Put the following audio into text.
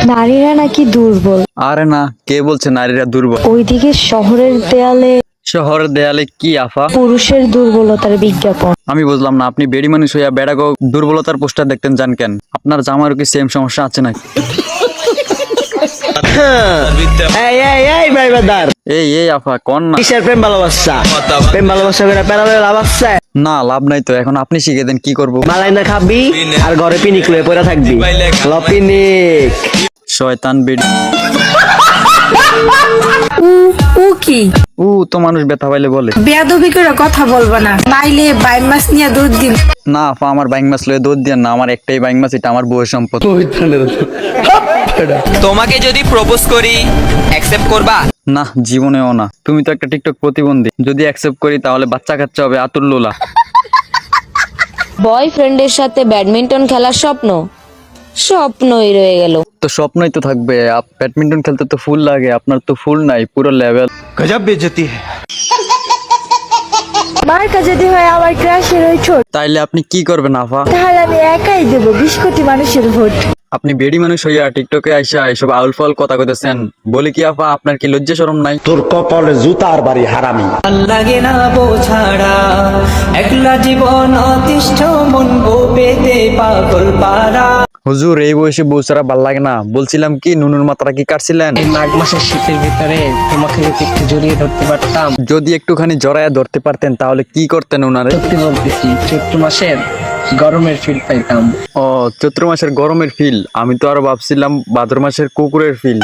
নারীরা নাকি দুর্বল। আরে না, কে বলছে নারীরা দুর্বল? ওইদিকে শহরের দেয়ালে শহরের দেয়ালে কি আফা? পুরুষের দুর্বলতার বিজ্ঞাপন। আমি বুঝলাম না, আপনি বেড়ি মানুষ হইয়া বেড়াগো দুর্বলতার পোস্টার দেখতেন যান কেন? আপনার জামারও কি সেম সমস্যা আছে নাকি? এই ভাই বাদার এই আফা কোন না। কিসের প্রেম ভালোবাসা? প্রেম ভালোবাসা করে পেরালে লাভ আছে? না, লাভ নাই তো। এখন আপনি শিখে দেন কি করব। মালাই না খাবি আর ঘরে পিনিক লয়ে পড়ে থাকবি। লপিনিক শয়তান বেড়ি। ও কি ও তো মানুষ ব্যথা পাইলে বলে। বেয়াদবি করে কথা বলবো না, নাইলে বাই মাছ নিয়ে দুধ দিন। না আফা, আমার বাইং মাছ লয়ে দুধ দেন না। আমার একটাই বাইং মাছ, এটা আমার বউয়ের সম্পদ। তোমাকে যদি প্রপোজ করি অ্যাকসেপ্ট করবা? না, জীবনেও না। তুমি তো একটা টিকটক প্রতিবন্ধী। যদি অ্যাকসেপ্ট করি তাহলে বাচ্চা কাচ্চা হবে আতুর লোলা। বয়ফ্রেন্ডের সাথে ব্যাডমিন্টন খেলার স্বপ্নই রয়ে গেল। তো স্বপ্নই তো থাকবে। ব্যাডমিন্টন খেলতে তো ফুল লাগে, আপনার তো ফুল নাই, পুরো লেভেল। गजब बेइज्जती है। মার্কা যদি হয় আমার ক্রাশের ওই ছোট, তাইলে আপনি কি করবেন আফা? তাহলে আমি একাই দেবো 20 কোটি মানুষের ভোট। আপনি বেড়ি মানুষ হইয়া টিকটকে আইসা এসব আউল ফাউল কথা কইতেছেন, বলি কি আফা আপনার কি লজ্জা শরম নাই? তোর কপালে জুতার বাড়ি হারামি। লাগে না বোঝাড়া একলা জীবন অতিষ্ঠ মন পেতে পাগল পারা। হুজুর, এই বয়সে বউ ছাড়া ভাল লাগে না। বলছিলাম কি, নুনুর মাত্রা কি কাটছিলেন? এই মাঘ মাসের শীতের ভিতরে তোমাকে যদি একটু জড়িয়ে ধরতে পারতাম। যদি একটুখানি জড়াইয়া ধরতে পারতেন তাহলে কি করতেন ওনারে? সত্যি বলতেছি, চৈত্র মাসের গরমের ফিল পাইতাম। ও, চৈত্র মাসের গরমের ফিল। আমি তো আরো ভাবছিলাম ভাদ্র মাসের কুকুরের ফিল।